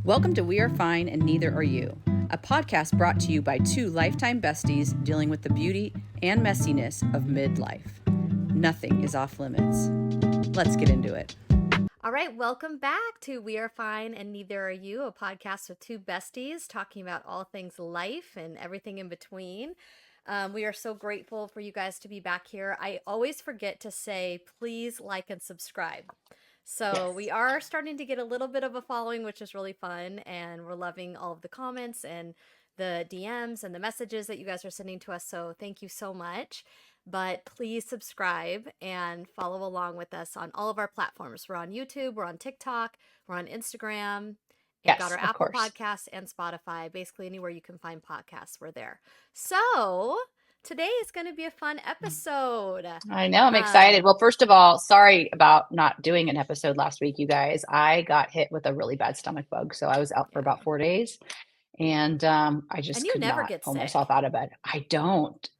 Welcome to We Are Fine and Neither Are You, a podcast brought to you by two lifetime besties dealing with the beauty and messiness of midlife. Nothing is off limits. Let's get into it. All right, welcome back to We Are Fine and Neither Are You, a podcast with two besties talking about all things life and everything in between. We are so grateful for you guys to be back here. I always forget to say, please like and subscribe. So Yes. we are starting to get a little bit of a following, which is really fun. And we're loving all of the comments and the DMs and the messages that you guys are sending to us. So thank you so much. But please subscribe and follow along with us on all of our platforms. We're on YouTube, we're on TikTok, we're on Instagram, and got Yes, our of Apple course. Podcasts and Spotify. Basically, anywhere you can find podcasts, we're there. So today is going to be a fun episode. I know, I'm excited. Um, Well, first of all, sorry about not doing an episode last week, you guys. I got hit with a really bad stomach bug, so I was out for yeah. about 4 days. And I And just you could never not get pull myself sick. out of bed. I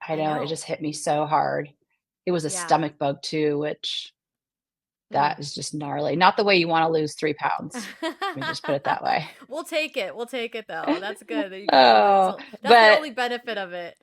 I know, it know. just hit me so hard. It was a Yeah. stomach bug too, which Mm. that is just gnarly. Not the way you want to lose 3 pounds. Let me just put it that way. We'll take it. We'll take it though. That's good that you got to lose. Oh, So that's the but only benefit of it.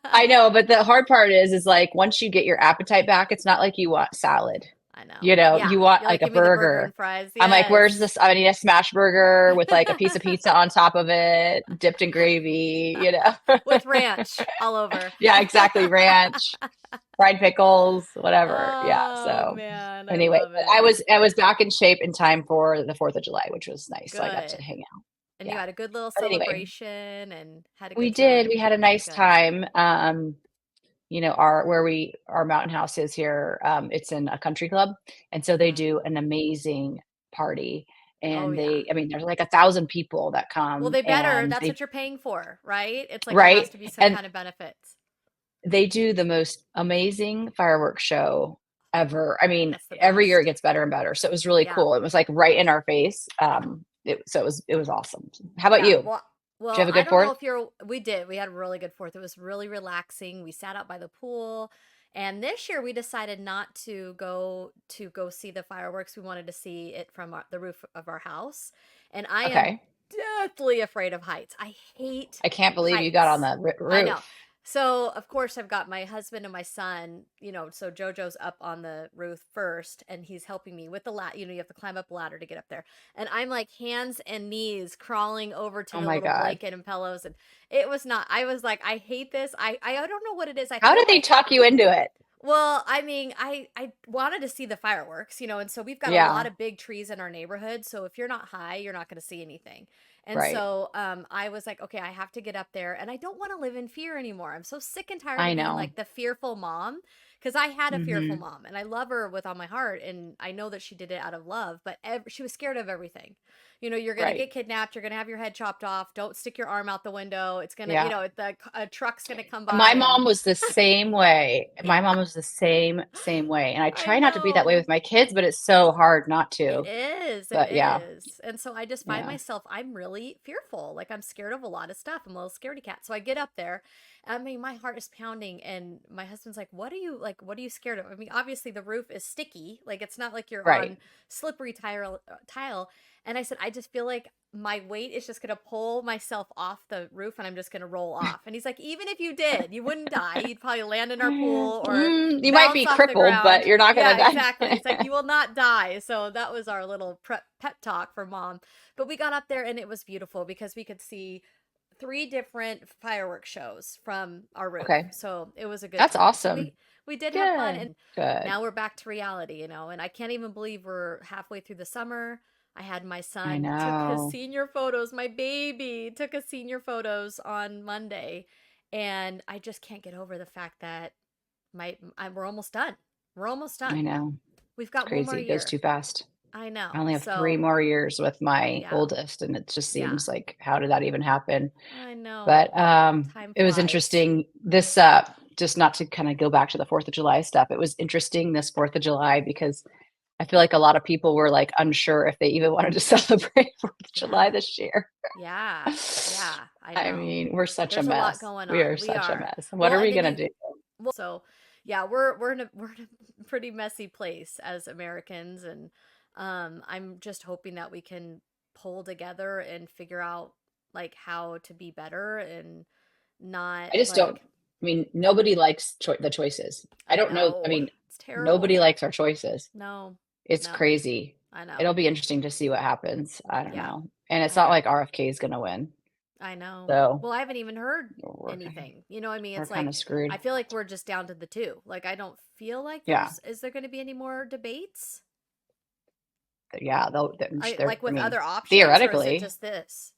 I know, but the hard part is like once you get your appetite back, it's not like you want salad. I know. You know, Yeah. you want You're like like, a give me the burger and burger. fries. I'm like, where's Yes. this? I need a smash burger with like a piece of pizza on top of it, dipped in gravy, you know? With ranch all over. Yeah, exactly. Ranch, fried pickles, whatever. Yeah. Oh So man, I anyway, love but it. I was back in shape in time for the 4th of July, which was nice. So I got to Good. hang out. And you Yeah. had a good little But anyway, celebration and had a we good did. We time. had a nice Good. time. Our mountain house is here, it's in a country club, and so they Hmm. do an amazing party, Oh and yeah. there's like 1,000 people that Well, come, they better. and That's they what you're paying for, right? It's like there has right, to be some and kind of benefits. they do the most amazing fireworks show ever. I mean, That's the every year it best. gets better and better, so it was really Yeah. cool. It was like right in our face. It was awesome. How about Yeah. you? Did you have Well, a I good don't know 4th? if you're we did. We had a really good fourth. It was really relaxing. We sat out by the pool. And this year we decided not to go see the fireworks. We wanted to see it from the roof of our house. And I am Okay. deathly afraid of heights. I hate I can't believe you got on heights. the I know. roof. So, of course, I've got my husband and my son, so Jojo's up on the roof first and he's helping me with the you have to climb up a ladder to get up there. And I'm like hands and knees crawling over to Oh the my little God. blanket and pillows. And it was not, I was like, I hate this. I don't know what it is. I How feel did they like, talk you into it? well, I mean, I wanted to see the fireworks, and so we've got a Yeah, lot of big trees in our neighborhood. So if you're not high, you're not going to see anything. And right. so I was like, okay, I have to get up there, and I don't want to live in fear anymore. I'm so sick and tired I of being know. like the fearful mom, because I had a fearful Mhm. mom, and I love her with all my heart, and I know that she did it out of love, but she was scared of everything. You're gonna Right. get kidnapped. You're gonna have your head chopped off. Don't stick your arm out the window. It's gonna, Yeah. the a truck's gonna come by, My and mom was the same way. yeah, My mom was the same way. And I I try not to be that way know. with my kids, but it's so hard not It to. is. It But yeah, is. And so I just find yeah. myself, I'm really fearful. Like I'm scared of a lot of stuff. I'm a little scaredy cat. So I get up there. I mean, my heart is pounding. And my husband's like, what are you scared of? I mean, obviously the roof is sticky. Like it's not like you're Right. on slippery tile. And I said, I just feel like my weight is just going to pull myself off the roof and I'm just going to roll off. And he's like, even if you did, you wouldn't die. You'd probably land in our pool or You might bounce be off the crippled, but ground. you're not gonna Yeah, die. exactly. It's like you will not die. So that was our little pep talk for mom. But we got up there and it was beautiful because we could see three different fireworks shows from our roof. Okay. So it was a good That's time. So awesome. we did have fun, Good. and Good. now we're back to reality, and I can't even believe we're halfway through the summer. I had my I son took his know. senior photos, my baby took his senior photos on Monday, and I just can't get over the fact that we're almost done. We're almost I done. know. We've It's got one more crazy. It goes year. too fast. I I know. only have 3 So, more years with my yeah. oldest, and it just Yeah. seems like, how did that even happen? I know. But Time it was flies. interesting. Just not to kind of go back to the 4th of July stuff. It was interesting this 4th of July because I feel like a lot of people were like unsure if they even wanted to celebrate 4th of July Yeah. this year. Yeah. Yeah, I I know. mean, we're such a There's a lot mess. going We are on. We such a are. mess. What Well, are and we then gonna do? so yeah, we're in a pretty messy place as Americans, and I'm just hoping that we can pull together and figure out like how to be better and not I just don't. like I mean, nobody likes the choices. I I don't know. I know. mean, It's nobody terrible. likes our choices. No. It's No. crazy. I It'll know. be interesting to see what happens. I don't Yeah. know. And it's I not know. like RFK is going to win. I know. So Well, I haven't even heard we're, anything. You know what I mean? we're It's kind like of screwed. I feel like we're just down to the two. Like I don't feel like Yeah. is there going to be any more debates? Yeah. I they're, like I with mean, other options or is it theoretically, just this?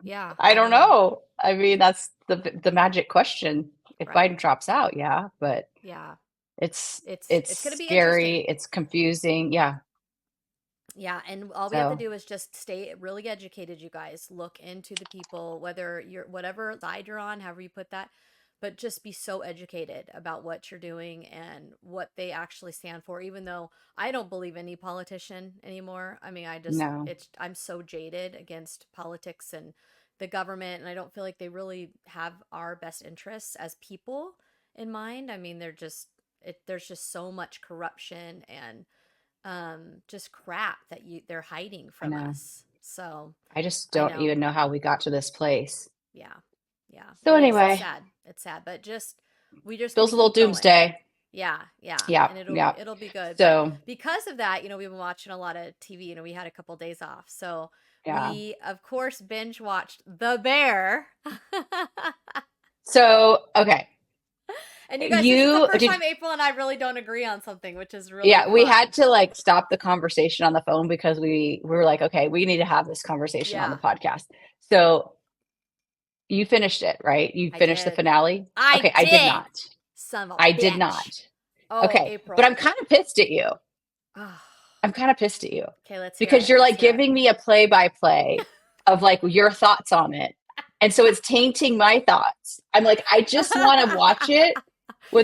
Yeah, I I don't don't know. know. I mean, that's the magic question. If Right. Biden drops out, yeah, but Yeah. it's It's going to be scary. interesting. It's confusing. Yeah. Yeah, and all we have to So do is just stay really educated, you guys. Look into the people, whether you're whatever side you're on, however you put that, but just be so educated about what you're doing and what they actually stand for, even though I don't believe any politician anymore. I mean, no, I'm so jaded against politics and the government, and I don't feel like they really have our best interests as people in mind. I mean, there's just so much corruption and just crap that they're hiding I from know. us. So I just I don't know. even know how we got to this place. Yeah. Yeah. So It is. anyway, It's sad, but just we just got to feels a little keep going. doomsday. Yeah, yeah, Yeah, and yeah. it'll be good. But So because of that, we've been watching a lot of TV. We had a couple days off, so yeah. we of course binge watched The Bear. So okay. And you guys, this is the You first did time April and I really don't agree on something, which is really Yeah, we fun. had to like stop the conversation on the phone because we were like, okay, we need to have this conversation on the Yeah, podcast. So you finished it, right? You I finished the did. finale? I Okay, I did did. not. Son of I a did bitch. not. Oh, Okay, but I'm April. kind of pissed at you. Oh, I'm kind of pissed at you okay, let's hear because it. you're Let's like hear it. giving me a play by play of like your thoughts on it. And so it's tainting my thoughts. I'm like, I just want to watch it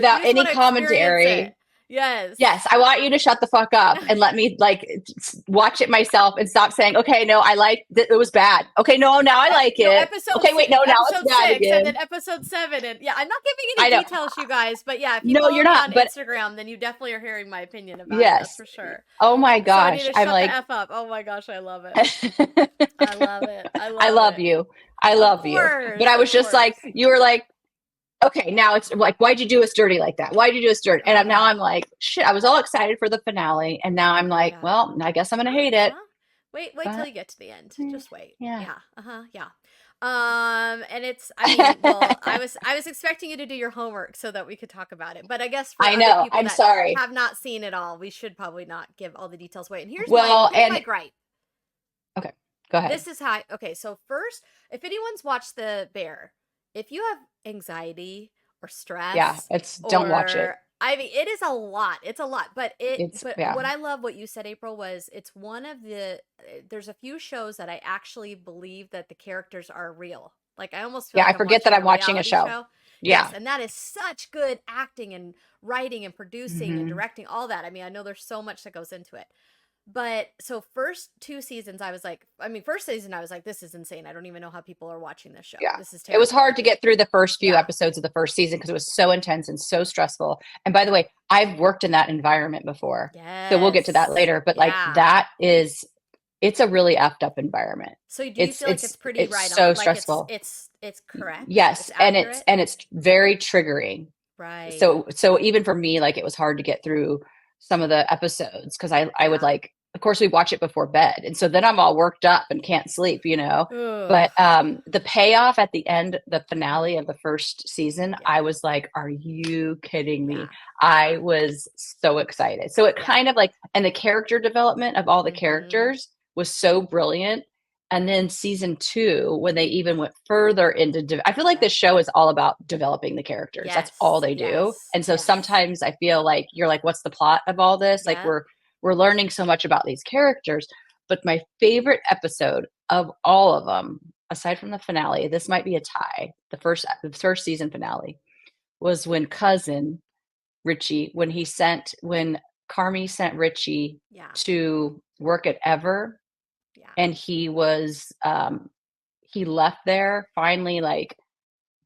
You without just any want to experience it. commentary. Yes. Yes, I want you to shut the fuck up and let me like watch it myself and stop saying, okay, no, I like it was bad. Okay, no, now I like No, it. Okay, wait, no, now it's episode bad 6 and then again. episode 7 and yeah, I'm not giving any I know. details, you guys, but yeah, if you No, follow you're me on not. But Instagram, then you definitely are hearing my opinion about it. That's yes. for sure. Oh my So I need gosh. to I'm shut the like, F up. Oh my gosh, I love it. I love it. I I love love it. you. I Of love you. But course. I Of was just like, course. you were like, okay, now it's like, why'd you do us dirty like that? Why'd you do us dirty? And now Oh, I'm like, shit, I was all excited for the finale. And now I'm like, yeah. well, I guess I'm going to hate it. Uh-huh. Wait till But you get to the end. eh, Just wait. yeah. Yeah. Uh-huh. Yeah. And I mean, well, I was expecting you to do your homework so that we could talk about it. But I guess for I other know. people I'm that sorry. have not seen it all, we should probably not give all the details away. And Well, here's my and gripe. okay, go ahead. This is how okay, so first, if anyone's watched The Bear, if you have anxiety or Yeah, stress it's don't watch it. or I mean it is a lot. It's a lot, It's but yeah. what I love what you said April was it's one of the there's a few shows that I actually believe that the characters are real. Like I almost feel Yeah, I like I'm forget that watching I'm a watching a reality show. show. Yes, Yeah. and that is such good acting and writing and producing and Hmm. directing all that. I mean, I know there's so much that goes into it. But so first two seasons, I was like, I mean, first season, I was like, this is insane. I don't even know how people are watching this show. Yeah. This is It was terrible. hard to get through the first few Yeah. episodes of the first season because it was so intense and so stressful. And by the way, I've worked in that environment before. So we'll get to that Yes. later. But like Yeah. that is it's a really effed up environment. So do you feel like it's pretty It's right so on? Like stressful. it's correct? It's Yes, accurate? and it's very triggering. Right. So even for me, like it was hard to get through some of the episodes because I would Yeah. like, of course, we watch it before bed, and so then I'm all worked up and can't sleep, you know. Ugh. But the payoff at the end, the finale of the first season, Yeah. I was like, "Are you kidding Yeah. me?" I Yeah. was so excited. So it Yeah. kind of like, and the character development of all the Mm-hmm. characters was so brilliant. And then season 2, when they even went further into, I feel like Yeah. this show is all about developing the characters. That's all Yes. they do. Yes. And so Yes. sometimes I feel like you're like, what's the plot of all this? Like Yep. we're learning so much about these characters. But my favorite episode of all of them, aside from the finale, this might be a tie. The first season finale was when cousin Richie, when Carmi sent Richie Yeah. to work at Ever, Yeah. and he left there finally like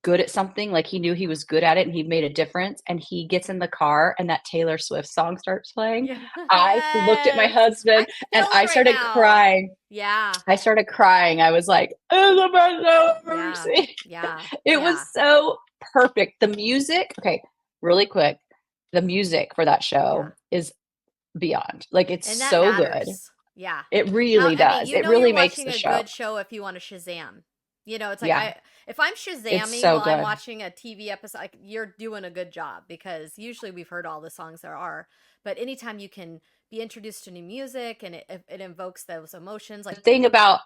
good at something, like he knew he was good at it and he made a difference, and he gets in the car and that Taylor Swift song starts playing. Yeah. I looked at my Yes. I husband can and feel I it right started now. crying. Yeah. I started crying. I was like, "Oh, the best I've ever Yeah. seen." Yeah. It was Yeah. so perfect. The music, okay, really quick. The music for that Yeah. show is beyond. Like it's And that so good. matters. Yeah. It How really I mean, does. you It know you're really makes watching the a show. good show if you want to Shazam. You know, it's like Yeah, if I'm it's Shazamming so while I'm good. watching a TV episode, like, you're doing a good job because usually we've heard all the songs there are, but anytime you can be introduced to new music and it invokes those emotions, The like thing about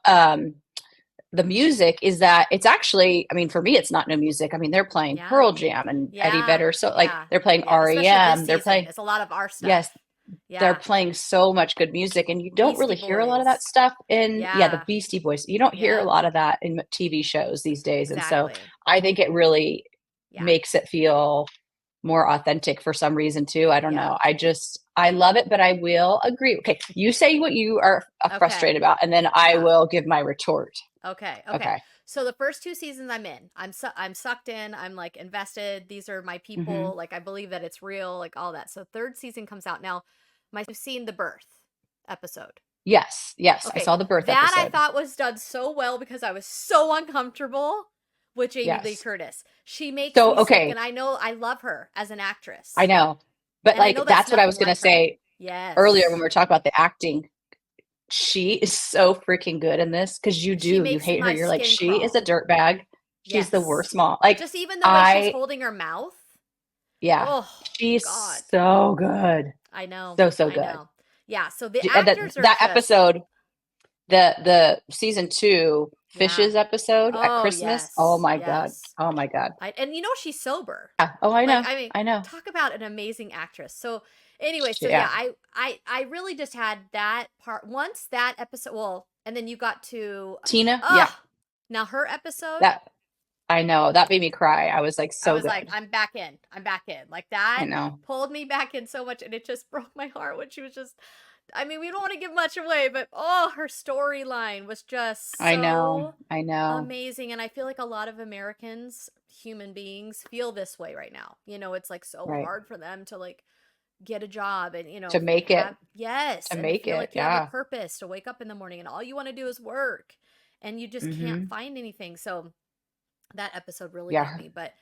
the music is that it's actually, I mean, for me, it's not new music. I mean, they're playing yeah, Pearl Jam and Eddie yeah, Vedder. So like yeah, they're playing yeah. Especially this REM. They're season, playing, it's a lot of our stuff. yes, they're Yeah, playing so much good music, and you don't Beastie really hear a lot of that Boys. stuff in, yeah, the Yeah, Beastie Boys. You don't hear a yep, lot of that in TV shows these days. And so exactly. I think it really Yeah, makes it feel more authentic for some reason too. I don't yeah. know. I love it, but I will agree. Okay, you say what you are Okay, frustrated about, and then I yeah. will give my retort. Okay, okay. Okay. So the first two seasons I'm in. I'm sucked in. I'm like invested. These are my Hmm. people. Like I believe that it's real, like all that. So third season comes out. Now, you've seen the birth episode. Yes, yes, I Okay, saw the birth that I episode. thought was done so well because I was so uncomfortable with Jamie Lee Yes. Curtis. She makes So me sick, okay, and I know I love her as an I actress. know, but And I know like that's that's what I was nothing gonna like her. say earlier when Yes. we were talking about the acting. She is so freaking good in this because She you makes hate her. my You're like, skin she is a crawl. dirtbag. She's the Yes. worst mom. Like Just even the way she's I, holding her mouth. yeah, Oh, she's God. so good, I know. so I good. know. Yeah, so the That actors are that just, episode, the season two yeah. fishes episode at Oh, Christmas. Oh yes. my god. Yes. Oh my god. And she's sober. Yeah. Oh, I Like, know. I mean, I know. talk about an amazing actress. So anyway, so yeah, Yeah. I really just had that part once that episode, well, and then you got to Tina. Yeah. oh, now her episode, That I know. That made me cry. I was like, I so was like, good. I'm back in. I'm back in. Like I that know. pulled me back in so much and it just broke my heart when she was just I mean, we don't want to give much away, but oh, her storyline was just I know. so I know. amazing. And I feel like a lot of Americans, human beings, feel this way right now. It's like so Right. hard for them to like get a job and, To make it. have, yes, To and make feel it. like you have a Yeah. purpose to wake up in the morning and all you want to do is work and you just can't Mm-hmm. find anything. So that episode really got Yeah. me. But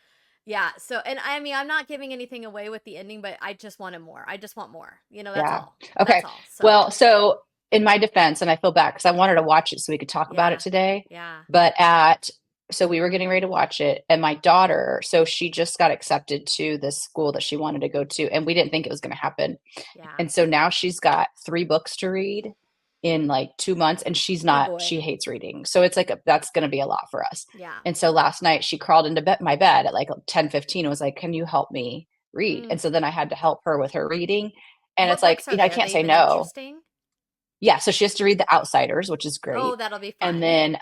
yeah, so and I mean, I'm not giving anything away with the ending, but I just wanted more. I just want more. That's Yeah. all. That's Okay. all. So, Well, so in my defense, and I feel bad because I wanted to watch it so we could talk about it yeah. today. Yeah. But so we were getting ready to watch it, and my daughter, so she just got accepted to this school that she wanted to go to, and we didn't think it was going to happen. Yeah. And so now she's got 3 books to read in like 2 months, and Oh boy. she hates reading. So it's like, that's going to be a lot for us. Yeah. And so last night she crawled into my bed at like 10:15 and was like, can you help me read? And Mm. so then I had to help her with her reading. And it's What like, books are I they? Are can't they say even no. interesting? Yeah. So she has to read The Outsiders, which is Oh, great. that'll be And fun. then,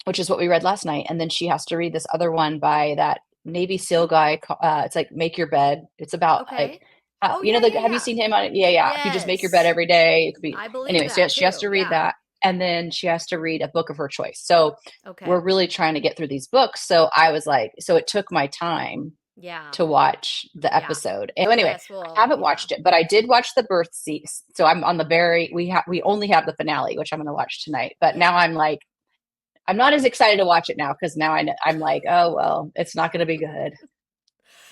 which is what we read last night. And then she has to read this other one by that Navy SEAL guy. It's like Make Your Bed. It's about like, Okay. Oh you know, yeah, yeah, have you yeah. seen him on it? Yeah, yeah. If you just make your bed Yes. every day, it could be. I believe Anyway, so that she has too. to read Yeah. that, and then she has to read a book of her choice. So we're Okay. really trying to get through these books. So I was like, so it took my time Yeah. to watch the Yeah. episode. And so anyway, Yes, I well, haven't yeah. watched it, but I did watch the birth scene. So I'm on the we only have the finale, which I'm going to watch tonight. But now Yeah. I'm like, I'm not as excited to watch it now because now I'm like, oh well, it's not going to be good.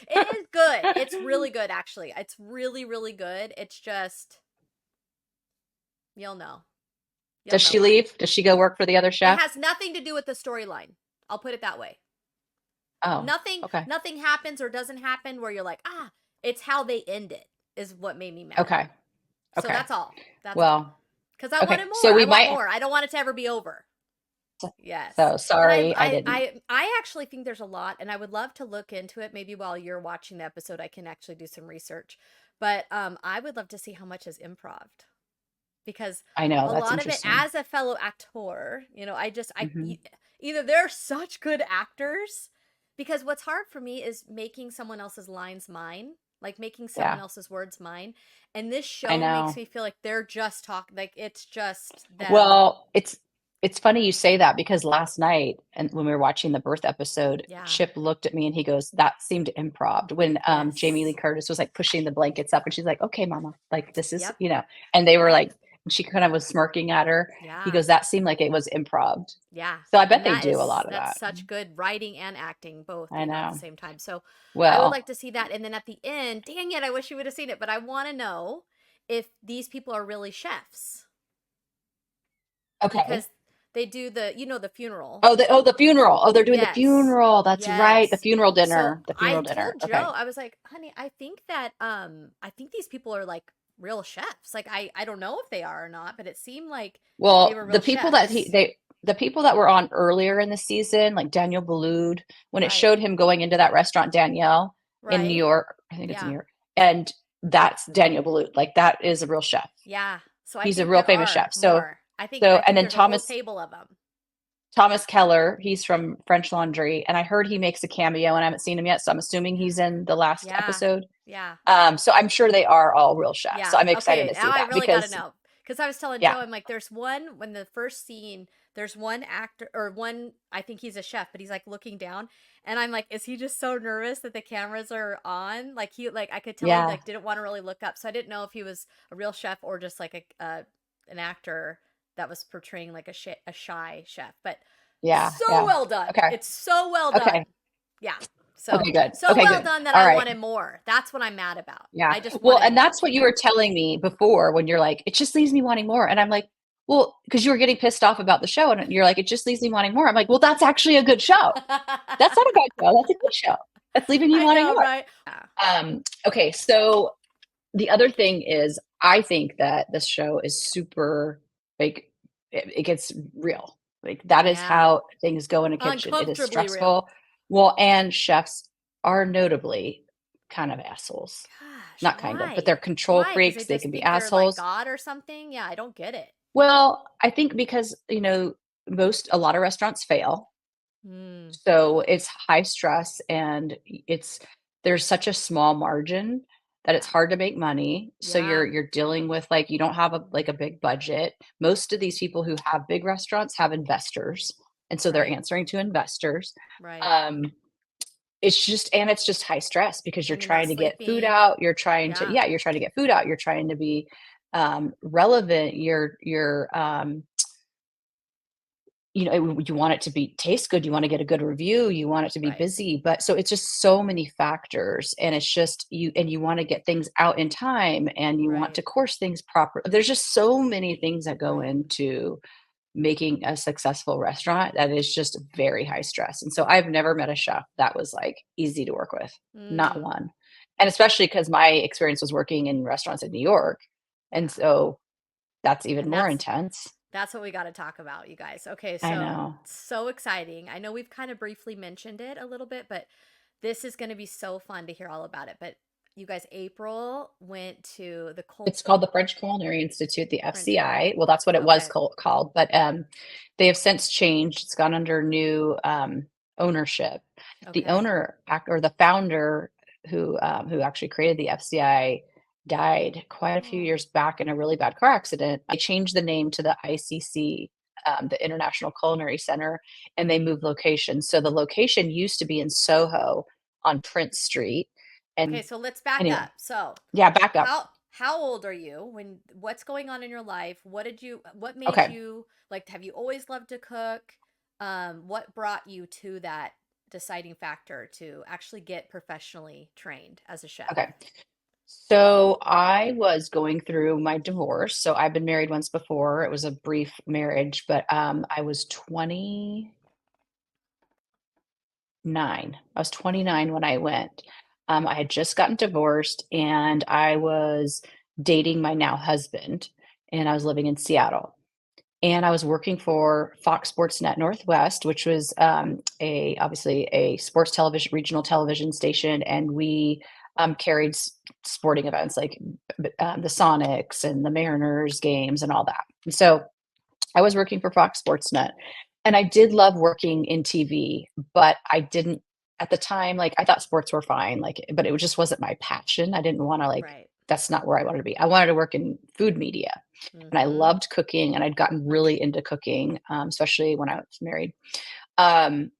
It is good. It's really good actually. It's really, really good. It's just you'll know. You'll Does know she why. leave? Does she go work for the other It chef? has nothing to do with the storyline. I'll put it that way. Oh, Nothing okay. nothing happens or doesn't happen where you're like, "Ah, it's how they end it." Is what made me mad. Okay. So Okay. that's all. That's all. Well, Cuz I okay. wanted So more. we I want might, more. I don't want it to ever be over. Yes. so And sorry I didn't. I actually think there's a lot and I would love to look into it maybe while you're watching the episode I can actually do some research. But I would love to see how much is improved because I know a that's lot of it interesting. as a fellow actor, Hmm. either they're such good actors because what's hard for me is making someone else's lines mine, like making someone Yeah, else's words mine. And this I show makes know. me feel like they're just talking like it's just them. Well, It's funny you say that because last night, and when we were watching the birth episode, Yeah. Chip looked at me and he goes, "That seemed improv." When Jamie Lee Yes. Curtis was like pushing the blankets up, and she's like, "Okay, Mama, like this is, Yep. and they were Yep. like, she kind of was smirking at her. He Yeah. goes, "That seemed like it was improv." Yeah. So I bet And they do a lot of that's that. such good writing and acting both, I at the know. same time. So I would like Well, to see that. And then at the end, dang it, I wish you would have seen it, but I want to know if these people are really chefs okay. because they do the funeral. The funeral. Oh, they're doing the Yes. funeral. That's right. The Yes. funeral So dinner. The I funeral dinner. told Okay. Joe, I was like, honey, I think these people are like real chefs. Like I don't know if they are or not, but it seemed like they Well, were real chefs. the people that were on earlier in the season, like Daniel Boulud, when it Right. showed him going into that restaurant Danielle in New Right. York, I think it's in New Yeah. York, and that's Daniel Boulud. Like that is a real chef. Yeah. So I He's a think real there famous are chef. more. I think So I and think then there's a whole table of them. Thomas Keller, he's from French Laundry, and I heard he makes a cameo, and I haven't seen him yet, so I'm assuming Yeah. he's in the last Yeah. episode. Yeah. So I'm sure they are all real chefs. So Yeah. I'm excited Okay. to Now see I that really got to because know. Because I was telling yeah, Joe, I'm like, there's one when the first scene, there's one actor or one, I think he's a chef, but he's like looking down. And I'm like, is he just so nervous that the cameras are on? Like I could tell he yeah, like didn't want to really look up. So I didn't know if he was a real chef or just like an actor that was portraying like a shy chef. But so yeah. well done. Okay, It's so well done. okay. Yeah. Okay, So good. so Okay, well good. done that All I right. wanted more. That's what I'm mad about. Yeah. I just Well, wanted and more. that's what you were telling me before when you're like, it just leaves me wanting more. And I'm like, well, because you were getting pissed off about the show and you're like, it just leaves me wanting more. I'm like, well, that's actually a good show. That's not a bad show. That's a good show. That's leaving you I wanting know, more. right? Yeah. Okay, so the other thing is I think that this show is super like it gets real. Like that is Yeah. how things go in a kitchen. It is Uncomfortably real. stressful. Well, and chefs are notably kind of assholes. Gosh, Not kind of, but why? they're control Why? Because they freaks. They just can be think they're like assholes. God or something? Yeah, I don't get it. Well, I think because, a lot of restaurants fail. Hmm. So it's high stress and there's such a small margin that it's Yeah. hard to make money. So Yeah. you're dealing with like you don't have a big budget. Most of these people who have big restaurants have investors. And so they're Right. answering to investors. Right. Um, it's just high stress because you're And you're not trying to get food sleeping. out. You're trying to, Yeah. yeah, you're trying to get food out. You're trying to be relevant. You want it to be taste good, you want to get a good review, you want it to be Right. busy, but so it's just so many factors, and it's just you want to get things out in time, and you want Right. to course things proper. There's just so many things that go Right. into making a successful restaurant that is just very high stress. And so I've never met a chef that was like easy to work with, not Mm. one. And especially because my experience was working in restaurants in New York, and Yeah. so that's even And more intense. that's what we got to talk about, you guys. Okay, I so know. so exciting. I know we've kind of briefly mentioned it a little bit, but this is going to be so fun to hear all about it. But you guys, April went to the It's called the French Culinary Institute, the French. FCI. Well, that's what it was Okay. called, but they have since changed. It's gone under new ownership. The Okay. owner or the founder who actually created the FCI died quite a few Oh. years back in a really bad car accident. They changed the name to the ICC, the International Culinary Center, and they moved location. So the location used to be in Soho on Prince Street. Okay, And so let's back anyway, up. So, yeah, back up. how old are you? What's going on in your life? What made Okay. you like have you always loved to cook? What brought you to that deciding factor to actually get professionally trained as a chef? Okay. So I was going through my divorce. So I've been married once before. It was a brief marriage, but I was 29. I was Okay. 29 when I went. I had just gotten divorced and I was dating my now husband, and I was living in Seattle. And I was working for Fox Sports Net Northwest, which was a obviously a sports television regional television station, and we carried sporting events like the Sonics and the Mariners games and all that. And so I was working for Fox Sports Net, and I did love working in TV, but I didn't at the time. Like I thought sports were fine, like, but it just wasn't my passion. I didn't want to like Right. that's not where I wanted to be. I wanted to work in food media, and I Mm-hmm. loved cooking, and I'd gotten really into cooking, especially when I was married. Um,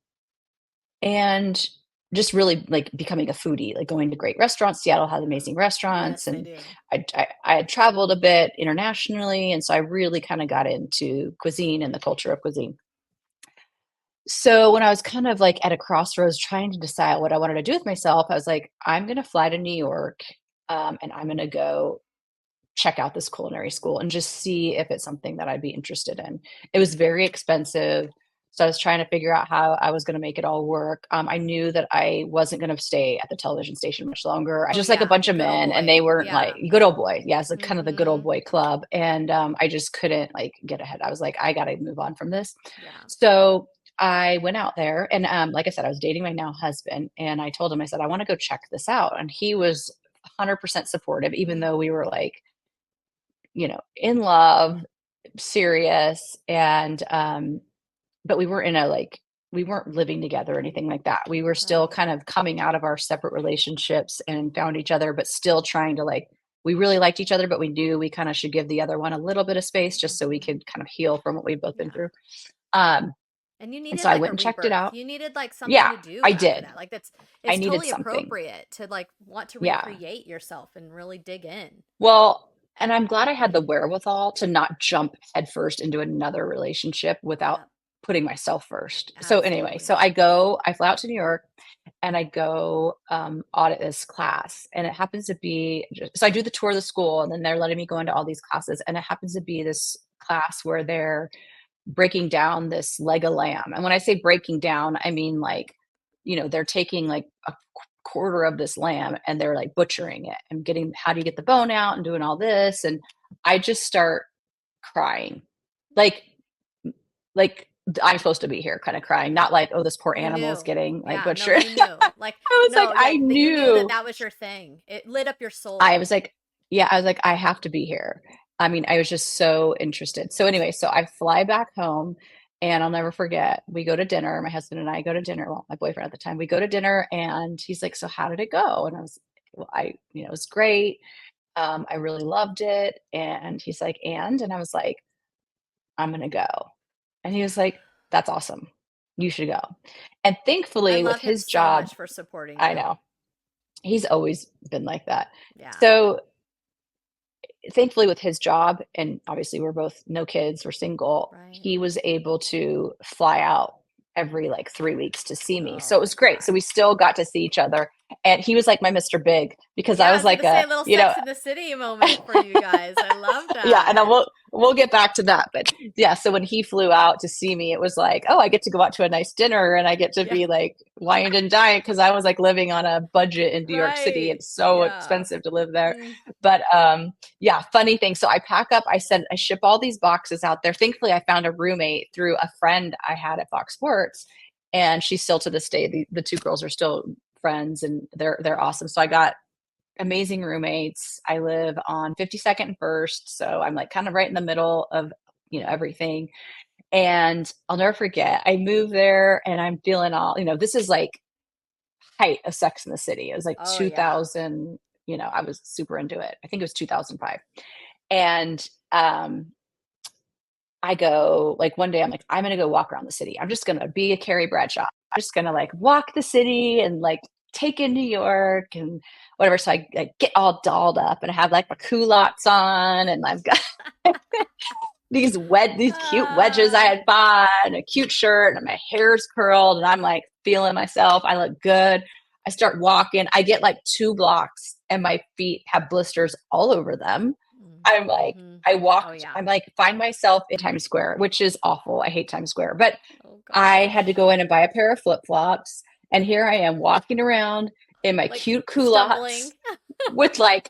and just really like becoming a foodie, like going to great restaurants. Seattle has amazing Yes, restaurants, they and do. I had traveled a bit internationally, and so I really kind of got into cuisine and the culture of cuisine. So when I was kind of like at a crossroads trying to decide what I wanted to do with myself, I was like, I'm going to fly to New York, and I'm going to go check out this culinary school and just see if it's something that I'd be interested in. It was very expensive. So I was trying to figure out how I was going to make it all work. I knew that I wasn't going to stay at the television station much longer. Oh Just like a yeah, bunch of good old men, and boy. they weren't like Yeah. good old boy. Yeah, it's like kind of the good old Mm-hmm. boy club. And I just couldn't like get ahead. I was like, I got to move on from this. Yeah. So I went out there, and like I said, I was dating my now husband, and I told him, I said, I want to go check this out. And he was 100% supportive, even Mm. though we were like, in love, serious, and but we weren't in a like we weren't living together or anything like that. We were still Right. kind of coming out of our separate relationships and found each other, but still trying to like we really liked each other, but we knew we kind of should give the other one a little bit of space just so we Mm-hmm. could kind of heal from what we've both been Yeah. through. Um, And you and needed so I like went a and checked it rebirth. out. You needed like something Yeah, to do I after did. that. Like that's I it's needed totally something. appropriate to like want to Yeah. recreate yourself and really dig in. Well, and I'm glad I had the wherewithal to not jump headfirst into another relationship without Yeah, putting myself first. So anyway, absolutely. so I fly out to New York, and I go audit this class, and it happens to be so I do the tour of the school, and then they're letting me go into all these classes, and it happens to be this class where they're breaking down this leg of lamb. And when I say breaking down, I mean like, they're taking like a quarter of this lamb and they're like butchering it and getting how do you get the bone out and doing all this. And I just start crying. Like like I'm supposed to be here kind of crying, not like, oh, this poor You animal is knew. getting like Yeah, no, butchered. you knew. Like, I was like, no, yeah, I that you knew that knew. that was your thing. It lit up your I soul. was like, yeah, I was like, I have to be here. I mean, I was just so interested. So anyway, so I fly back home, and I'll never forget. We go to dinner. My husband and I go to dinner. Well, my boyfriend at the time. We go to dinner, and he's like, "So how did it go?" And I was, well, it was great. I really loved it. And he's like, and I was like, I'm gonna go. And he was like, that's awesome. You should go. And I thankfully, with love him his so job, much for supporting I you. know he's always been like that. Yeah, So thankfully with his job, and obviously we're both no kids, we're single, right. he was able to fly out every like 3 weeks to see me. Oh So it my was great. So God. we still got to see each other. And he was like my Mr. Big, because I Yeah, I was was like gonna say a, a little Sex in the City moment for you guys. I love yeah, and I that. we'll get back to that. But yeah, so when he flew out to see me, it was like, oh, I get to go out to a nice dinner, and I get to Yeah, be like wined and dined, because I was like living on a budget in New York City. right. It's so Yeah. expensive to live there. Mm. But yeah, funny thing. So I pack up, I ship all these boxes out there. Thankfully, I found a roommate through a friend I had at Fox Sports, and she's still to this day, the two girls are still friends, and they're awesome. So I got amazing roommates. I live on 52nd and First, so I'm like kind of right in the middle of everything. And I'll never forget. I moved there, and I'm feeling all this is like height of Sex in the City. It was like Oh yeah. 2000. I was super into it. I think it was 2005, and I go like one day. I'm like, I'm gonna go walk around the city. I'm just gonna be a Carrie Bradshaw. I'm just gonna like walk the city and like take in New York and whatever. So I get all dolled up, and I have like my culottes on, and I've got these cute wedges I Ah, had bought, and a cute shirt, and my hair's curled, and I'm like feeling myself. I look good. I start walking. I get like 2 blocks, and my feet have blisters all over them. I'm like, mm-hmm. I Oh walked, yeah. I'm like, find myself in Times Square, which is awful. I hate Times Square. But Oh I had to gosh. go in and buy a pair of flip flops. And here I am walking around in my Like cute culottes stumbling. with like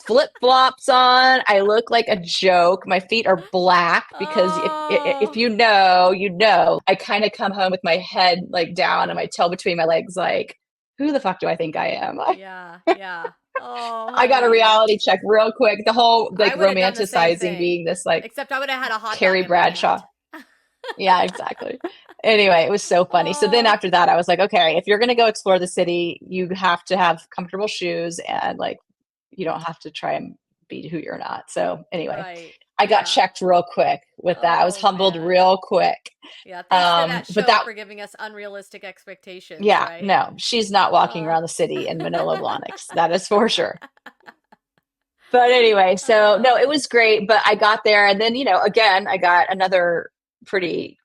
flip flops on. I look like a joke. My feet are black because if Oh. you know, you know. I kind of come home with my head like down and my tail between my legs, like, who the fuck do I think I am? Yeah, yeah. Oh, I got a honey. reality check real quick. The whole like I would have done the same romanticizing thing, being this like except I would have had a hot dog Carrie in my Bradshaw. hand. Yeah, exactly. Anyway, it was so funny. So then Oh, after that, I was like, okay, if you're going to go explore the city, you have to have comfortable shoes and like you don't have to try and be who you're not. So anyway, Right. I got Yeah. checked real quick with that. I was Oh humbled man. real quick. Yeah, thanks to that But show that, for giving us unrealistic expectations, yeah, right? no, she's not walking Uh. around the city in Manila Blahniks. That is for sure. But anyway, so no, it was great. But I got there, and then, again, I got another pretty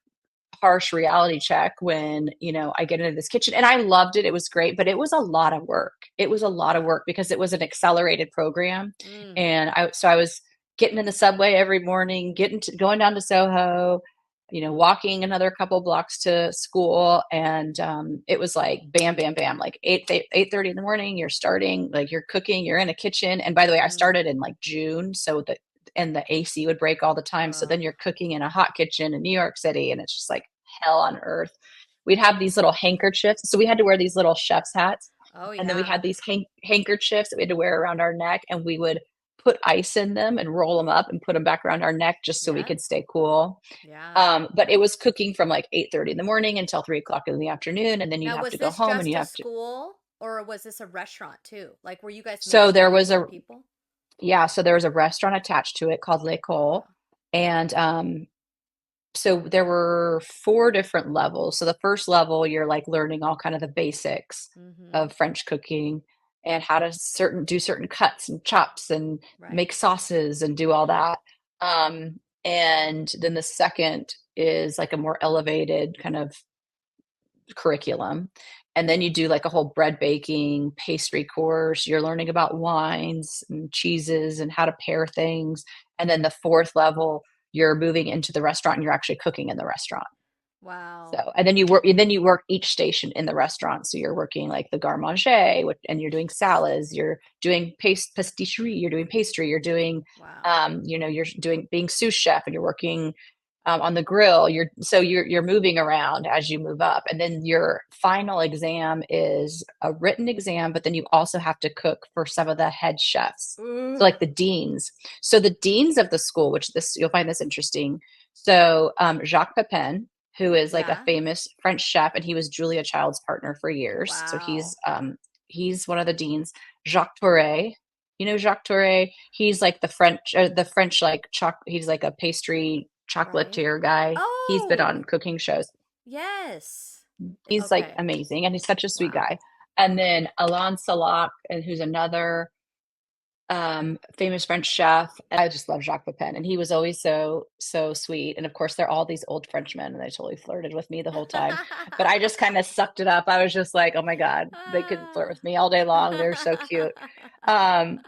harsh reality check when, I get into this kitchen, and I loved it. It was great, but it was a lot of work. It was a lot of Yeah. work because it was an accelerated program. Mm. And I was getting in the subway every morning, going down to Soho, walking another couple blocks to school. And it was like bam, bam, bam, like 8:30 in the morning, you're starting, like you're cooking, you're in a kitchen. And by the way, I Mm. started in like June. So and the AC would break all the time. So Ugh. then you're cooking in a hot kitchen in New York City, and it's just like hell on earth. We'd have these little handkerchiefs. So we had to wear these little chef's hats. Oh And then we yeah. had these handkerchiefs that we had to wear around our neck, and we would put ice in them and roll them up and put them back around our neck just so we Yeah. could stay cool. Yeah. But it was cooking from like 8:30 in the morning until 3 o'clock in the afternoon. And then you Now, have was to go this home and just you a have to. school or was this a restaurant too? Like, were you guys So mixing there with was local a, people? yeah, so there was a restaurant attached to it called L'École. Wow. And so there were four different levels. So the first level, you're like learning all kind of the basics Mm-hmm. of French cooking and how to do certain cuts and chops and Right. make sauces and do all that. And then the second is like a more elevated kind of curriculum. And then you do like a whole bread baking pastry course. You're learning about wines and cheeses and how to pair things. And then the fourth level, you're moving into the restaurant and you're actually cooking in the restaurant. Wow. So, and then you work each station in the restaurant. So you're working like the garde manger, and you're doing salads, you're doing pasticcerie, you're doing pastry, you're doing, Wow. you're doing being sous chef, and you're working on the grill. You're moving around as you move up, and then your final exam is a written exam. But then you also have to cook for some of the head chefs, so Ooh. like the deans. So the deans of the school, which this you'll find this interesting. So Jacques Pepin, who is like a Yeah. famous French chef, and he was Julia Child's partner for years. So Wow. he's one of the deans. Jacques Touré, Jacques Touré. He's like the French like he's like a pastry Right. chocolatier guy. He's been Oh, on cooking shows. yes. He's like Okay. amazing, and he's such a sweet Wow. guy. And then Alain Salak, and who's another famous French chef. I just love Jacques Pepin, and he was always so sweet. And of course, they're all these old Frenchmen, and they totally flirted with me the whole time. But I just kind of sucked it up. I was just like, oh my god, they could flirt with me all day long. They're so cute. Um,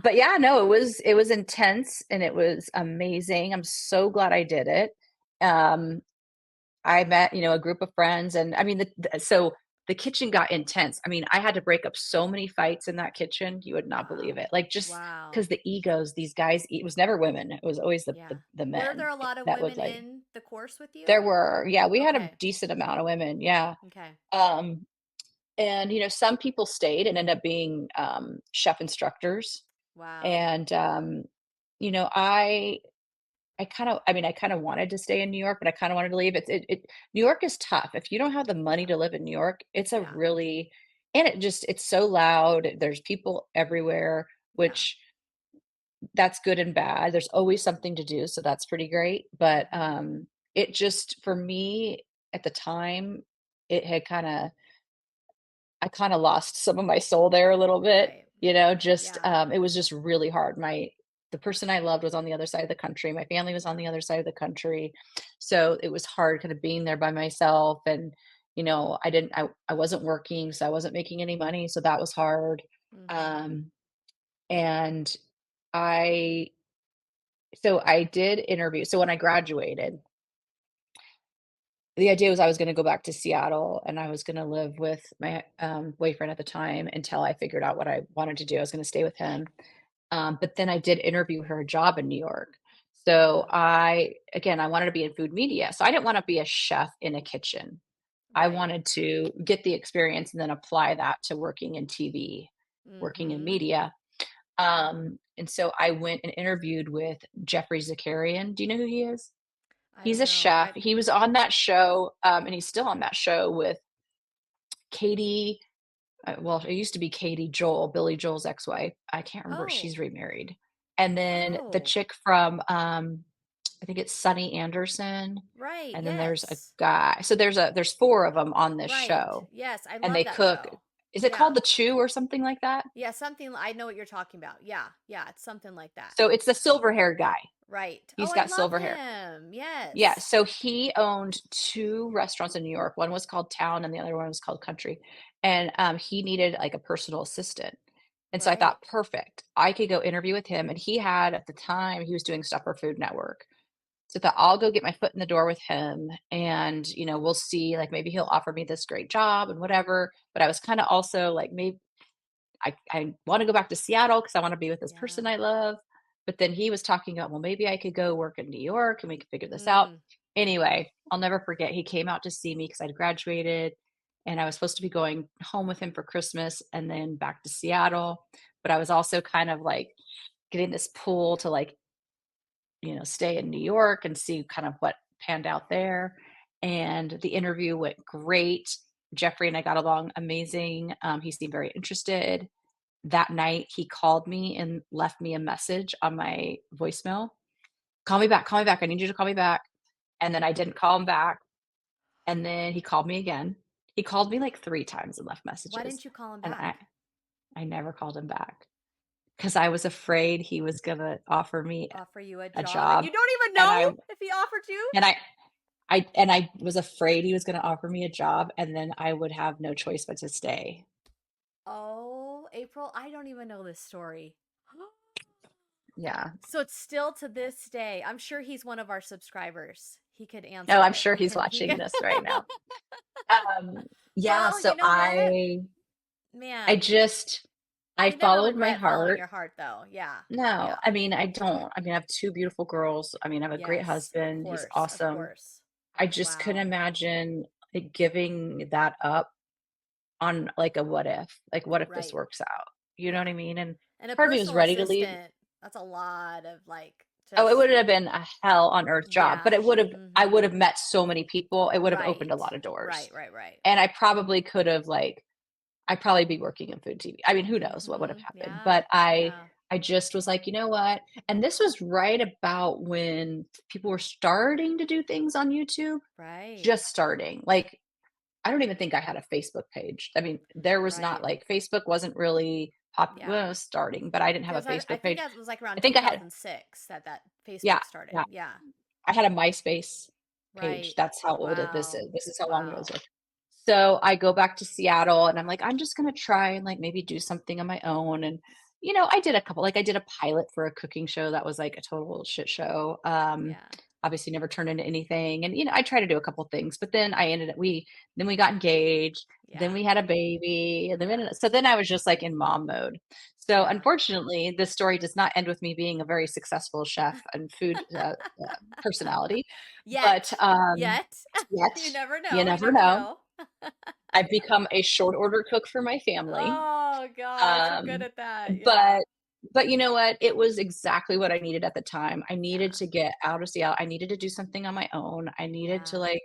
but yeah, no, it was intense and it was amazing. I'm so glad I did it. Um, I met, a group of friends, and I mean, so the kitchen got intense. I mean, I had to break up so many fights in that kitchen. You would not believe Wow. it. Like, just Wow. because the egos, these guys, it was never women. It was always the, Yeah. the, the Were men there a lot of that would women like, in the course with you? there were, yeah, we had a Okay. decent amount of women. Yeah. Okay. Um, and, some people stayed and ended up being chef instructors. Wow. And, you know, I, I kind of wanted to stay in New York, but I kind of wanted to leave. New York is tough. If you don't have the money Yeah. to live in New York, it's a Yeah. really, and it's so loud. There's people everywhere, Yeah. which that's good and bad. There's always something to do, so that's pretty great. But Mm-hmm. it just for me at the time, it had kind of I kind of lost some of my soul there a little bit, Right. just Yeah. it was just really hard. The person I loved was on the other side of the country. My family was on Yeah. the other side of the country. So it was hard kind of being there by myself, and I wasn't working, so I wasn't making any money, so that was hard. Mm-hmm. Um and I I did interview. So when I graduated, the idea was I was gonna go back to Seattle, and I was gonna live with my, boyfriend at the time until I figured out what I wanted to do. I was gonna stay with him. But then I did interview her a job in New York. So Mm-hmm. I wanted to be in food media. So I didn't wanna be a chef in a kitchen. I Right. wanted to get the experience and then apply that to working in TV, working in Mm-hmm. media. And so I went and interviewed with Jeffrey Zakarian. Do you know who he is? I He's don't a know. chef. I He was on that show, and he's still on that show with Katie. well, it used to be Katie Joel, Billy Joel's ex-wife. I can't remember. Oh. She's remarried. And then the Oh. chick from, I think it's Sunny Anderson, Right. and then there's a Yes. guy. So there's 4 of them on this Right. show, Yes, I and love they that cook. show. Is it Yeah. called The Chew or something like that? Yeah, something I know what you're talking about. Yeah. Yeah, it's something like that. So it's the silver-haired guy. Right. Oh, He's I got love silver hair. him. Yeah, Yes. so he owned 2 restaurants in New York. One was called Town and the other one was called Country. And he needed like a personal assistant. And so I Right. thought, perfect. I could go interview with him. And he had at the time he was doing stuff for Food Network. So I thought I'll go get my foot in the door with him and we'll see, like maybe he'll offer me this great job and whatever. But I was kind of also like, maybe I want to go back to Seattle because I want to be with this Yeah. person I love. But then he was talking about, well, maybe I could go work in New York and we could figure this out. Mm. Anyway, I'll never forget. He came out to see me because I'd graduated and I was supposed to be going home with him for Christmas and then back to Seattle. But I was also kind of like getting this pull to like, stay in New York and see kind of what panned out there. And the interview went great. Jeffrey and I got along amazing. He seemed very interested. That night, he called me and left me a message on my voicemail. Call me back. Call me back. I need you to call me back. And then I didn't call him back. And then he called me again. He called me like 3 times and left Why messages. didn't you call him And I back? I never called him back because I was afraid he was gonna offer me Offer you a a job and job. you don't even And know I if he offered you? and I was afraid he was gonna offer me a job, and then I would have no choice but to stay. Oh, April, I don't even know this story. Yeah. So it's still to this day. I'm sure he's one of our subscribers. He could No, answer I'm it. sure He he's can he watching can this right now. Um, yeah, Well, so you know what? I Man, just I you never followed my regret following heart. your heart though. Yeah. No, Yeah. I mean, I don't. I mean, I have 2 beautiful girls. I mean, I have a great Yes, of husband. He's course. Of awesome. course. I just couldn't Wow. imagine, like, giving that up on, like, a what if. Like, what if this Right. works out? You know what Yeah. I mean? And And a part of me was personal ready to leave. assistant, that's a lot of like Oh, it just would have been a hell on earth job, but yeah. I would Mhm. have met so many people. It would have opened a Right. lot of doors. Right, right, right. And I probably could have, like, I'd probably be working in food TV. I mean, who knows what would have Mhm. happened, Yeah. but I Yeah. I just was like, "You know what?" And this was right about when people were starting to do things on YouTube, Right. just starting. Like, I don't even think I had a Facebook page. I mean, there was not Right. like Facebook wasn't really pop well, Yeah. it was starting, but I didn't have a Because I Facebook think page. that was like I around think I had 2006 that yeah, Facebook started. yeah. Yeah. I had a MySpace page. Right. That's how old this Wow. is. This is how long ago it Wow. was. So I go back to Seattle and I'm like, I'm just gonna try and like maybe do something on my own. And I did a couple, like I did a pilot for a cooking show that was like a total shit show. Yeah. Obviously never turned into anything. And I tried to do a couple things, but then I ended up then we got engaged, then Yeah. we had a baby, and Yeah. then I was just like in mom mode. So Yeah. unfortunately, this story does not end with me being a very successful chef and food personality, but Yet. Yet. yet You never you know. You never never know. know. I've become a short order cook for my family. Oh gosh, you're good Um, at that. Yeah. but you know what? It was exactly what I needed at the time. I needed Yeah. to get out of Seattle. I needed to do something on my own. I needed to Yeah. like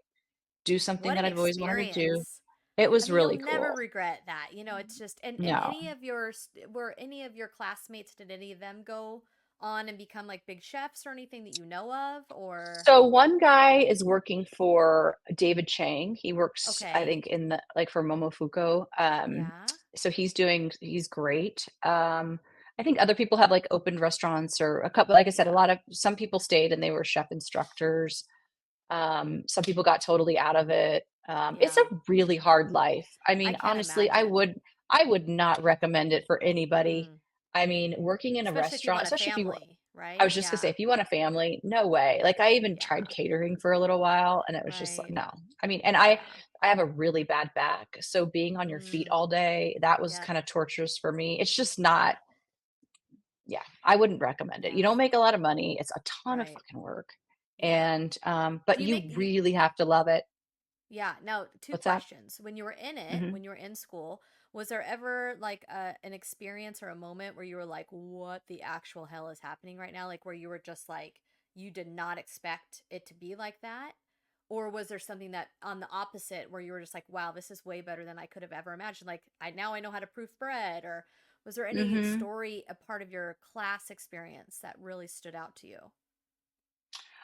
do something What that an I've always wanted to do. experience. It I was mean, you'll really never cool. regret that. It's just and No. any of your were any of your classmates, did any of them go on and become like big chefs or anything that you know of or So one guy is working for David Chang. He works, I okay. think, in the like for Momofuku. Yeah. So he's great. I think other people have like opened restaurants or a couple, like I said, Yeah. some people stayed and they were chef instructors. Some people got totally out of it. It's a Yeah. really hard life. I I mean, can't honestly, imagine. I would not recommend it for anybody. Mm. I mean, working in a Especially if you restaurant, want a especially if you family, I right? was just gonna say, Yeah. if you want a family, no way. Like I even tried Yeah. catering for a little while and it was just like, Right. no. I mean, and Yeah. I have a really bad back. So being on your feet Mm. all day, that was Yep. kind of torturous for me. It's just not, yeah, I wouldn't recommend it. You Yeah. don't make a lot of money. It's a ton of Right. fucking work. Yeah. And Do but you make you really have to love it. Yeah. Now, two What's that? questions. When you were in it, Mhm. when you were in school, was there ever like an experience or a moment where you were like, what the actual hell is happening right now? Like where you were just like, you did not expect it to be like that? Or was there something that on the opposite where you were just like, wow, this is way better than I could have ever imagined? Like, I know how to proof bread. Or was there any Hmm. story, a part of your class experience that really stood out to you?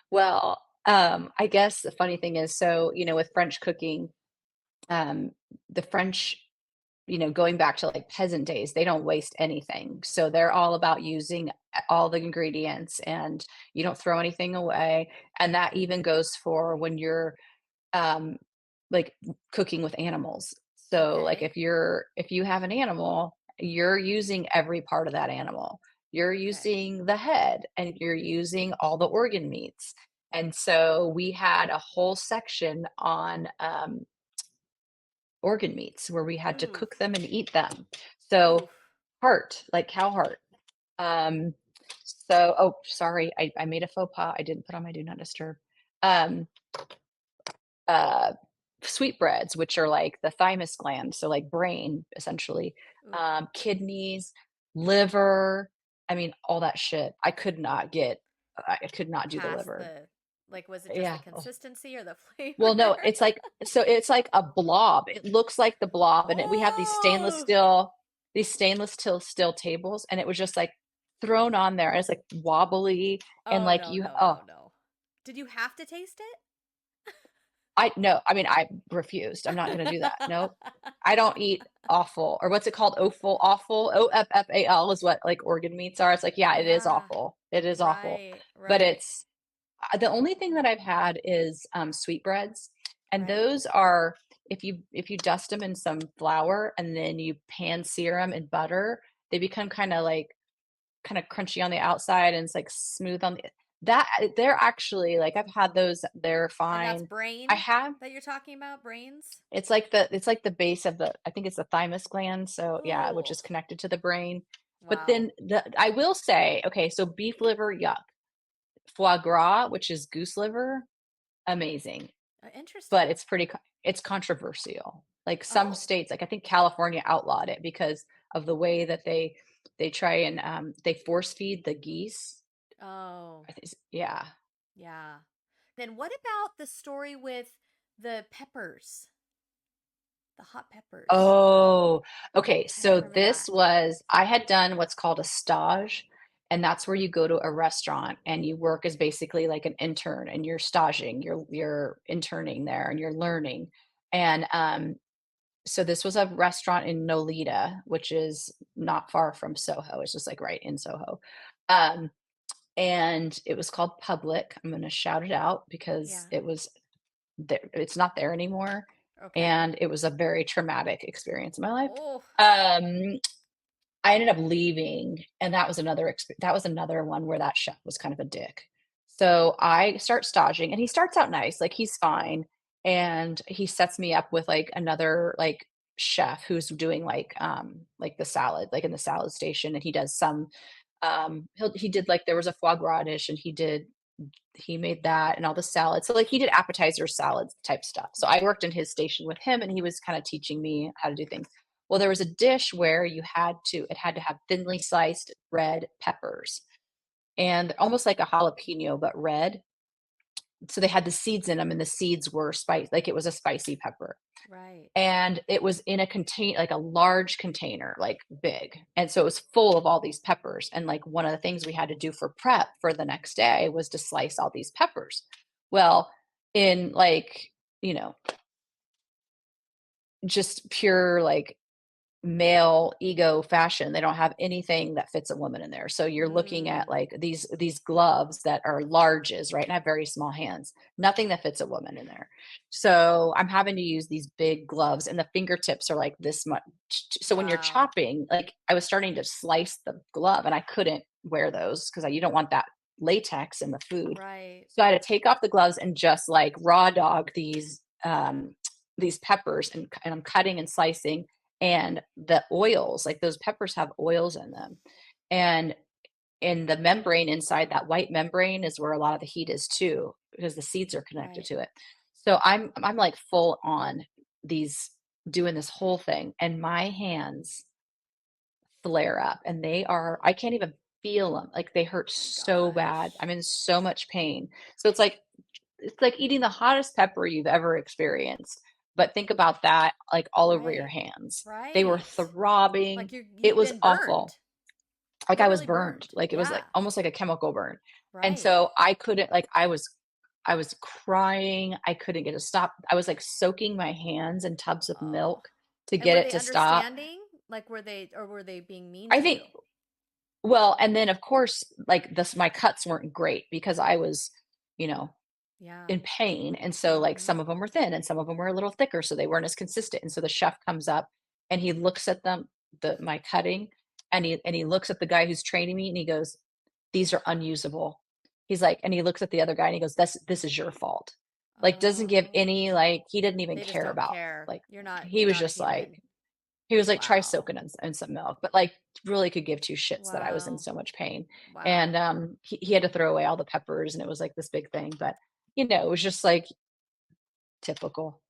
Well, I guess the funny thing is, so, with French cooking, um, the French, going back to like peasant days, they don't waste anything. So they're Right. all about using all the ingredients and you don't throw anything away. And that even goes for when you're um, like cooking with animals. So like Okay. if you have an animal, you're using every part of that animal. You're Okay. using the head and you're using all the organ meats. And so we had a whole section on organ meats where we had to cook Oof. them and eat them. So Oof. heart, like cow heart. Um, so oh, sorry, I made a faux pas. I didn't put on my do not disturb. Um, uh, sweetbreads, which are like the thymus gland, so like brain essentially, Oof. kidneys, liver. I mean, all that shit. I could not do the Past liver. the, like, was it just the Yeah. Oh. consistency or the flavor? Well, no, it's like a blob. It looks like the blob, and we have Oh, these stainless steel tables, and it was just like thrown on there, and it's like wobbly, and oh like no, no, oh, no, no. Did you have to taste I no, I mean, I refused. I'm not gonna do that. it? Nope. I don't eat offal, or what's it called? Offal. OFFAL is what like organ meats are. It's like, yeah, it is Yeah, awful. It is awful. right, But right, it's the only thing that I've had is sweetbreads, and right. those are if you dust them in some flour and then you pan sear them in butter, they become kind of crunchy on the outside and it's like smooth on the that they're actually like I've had those, they're And that's fine. I brain have that you're talking about? Brains? it's like the base of the, I think it's the thymus gland, so yeah, which Ooh, is connected to the brain. But wow. then I will say, okay, so beef liver, yuck. Foie gras, which is goose liver, amazing. But Interesting. it's controversial. Like some Oh, states, like I think California outlawed it because of the way that they try and they force feed the geese. oh, I think yeah. yeah. Then what about the story with the peppers, the hot peppers? Oh, okay. I don't So remember that. I had done what's called a stage, and that's where you go to a restaurant and you work as basically like an intern and you're staging, you're interning there and you're learning. And so this was a restaurant in Nolita, which is not far from Soho. It's just like right in Soho. Um, and it was called Public. I'm going to shout it out because Yeah. it was there, it's not there anymore. Okay. And it was a very traumatic experience in my life. Oh, Um, I ended up leaving, and that was another one where that chef was kind of a dick. So I start staging, and he starts out nice, like he's fine, and he sets me up with like another like chef who's doing like the salad, like in the salad station, and he does some he did like there was a foie gras dish, and he made that and all the salads. So like he did appetizer salads type stuff. So I right, worked in his station with him and he was kind of teaching me how to do things. Well, there was a dish where it had to have thinly sliced red peppers and almost like a jalapeno, but red. So they had the seeds in them and the seeds were spice, like it was a spicy pepper. right. And it was in a contain like a large container, like big. And so it was full of all these peppers. And like one of the things we had to do for prep for the next day was to slice all these peppers. Well, in like, you know, just pure like male ego fashion, they don't have anything that fits a woman in there. So you're looking at Mm, like these gloves that are larges, right, and have very small hands, nothing that fits a woman in there. So I'm having to use these big gloves and the fingertips are like this much. So when you're wow. chopping, like I was starting to slice the glove and I couldn't wear those because you don't want that latex in the food. Right, So I had to take off the gloves and just like raw dog these peppers, and I'm cutting and slicing, and the oils, like those peppers have oils in them. And in the membrane inside, that white membrane is where a lot of the heat is too, because the seeds are connected right. to it. So I'm like full on these doing this whole thing, and my hands flare up and I can't even feel them. Like they hurt Oh my so bad. gosh. I'm in so much pain. So it's like it's like eating the hottest pepper you've ever experienced. But think about that, like all over your Right. hands. They were Right. throbbing. Like It you've was been awful. burned. Like I was Literally burned. burned. Like it was like Yeah. almost like a chemical burn. And Right. so I couldn't, like I was crying. I couldn't get to stop. I was like soaking my hands in tubs of Oh. milk to And get were it they to stop. understanding? Like were they being mean I to think, you? well, and then of course, like this, my cuts weren't great because I was, you know, Yeah. in pain. And so like Mm-hmm. some of them were thin and some of them were a little thicker. So they weren't as consistent. And so the chef comes up and he looks at them, my cutting, and he looks at the guy who's training me and he goes, "These are unusable." He's like, and he looks at the other guy and he goes, this is your fault." Like doesn't give Oh. any, like he didn't even They just care don't about, care. like he You're was not a just like, human. he was like, "Try Wow. soaking in some milk," but like really could give two shits that I was in Wow. so much pain. And Wow. he had to throw away all the peppers and it was like this big thing. But it was just like typical.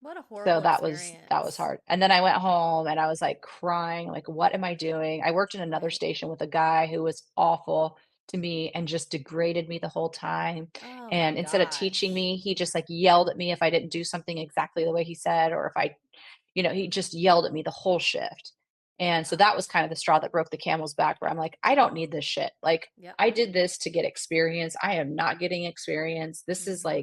What a So horrible that was experience. hard. And then I went home and I was like crying, like, what am I doing? I worked in another Right. station with a guy who was awful to me and just degraded me the whole time. Oh my And instead of teaching gosh. me, he just like yelled at me if I didn't do something exactly the way he said, or if he just yelled at me the whole shift. And so Wow. that was kind of the straw that broke the camel's back where I'm like, I don't need this shit. Like Yep. I did this to get experience. I am not getting experience. Mm-hmm.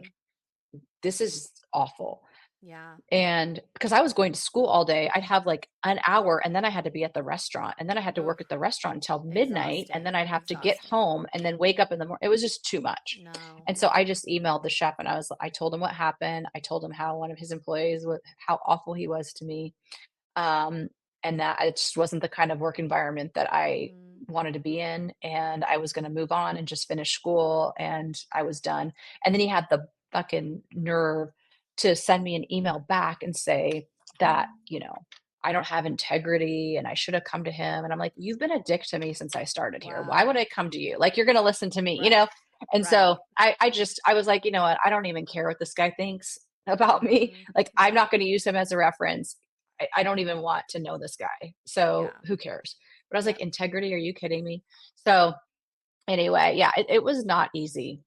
This is awful. Yeah. And because I was going to school all day, I'd have like an hour and then I had to be at the restaurant and then I had to Ugh. work at the restaurant until midnight and then Exhausting. I'd have to get Exhausting. home and then wake up in the morning. It was just too much. No. And so I just emailed the chef and I told him what happened. I told him how one of his employees was, how awful he was to me. Um, and that it just wasn't the kind of work environment that I Mm-hmm. wanted to be in. And I was going to move on and just finish school and I was done. And then he had the fucking nerve to send me an email back and say that, I don't have integrity and I should have come to him. And I'm like, you've been a dick to me since I started here. Why would Wow. I come to you? Like, you're going to listen to me, you Right. know? And so Right. I was like, you know what? I don't even care what this guy thinks about me. Mm-hmm. Like, I'm Right. not going to use him as a reference. I don't even want to know this guy. So Yeah. who cares? But I was like, Yep. integrity? Are you kidding me? So anyway, yeah, it was not easy.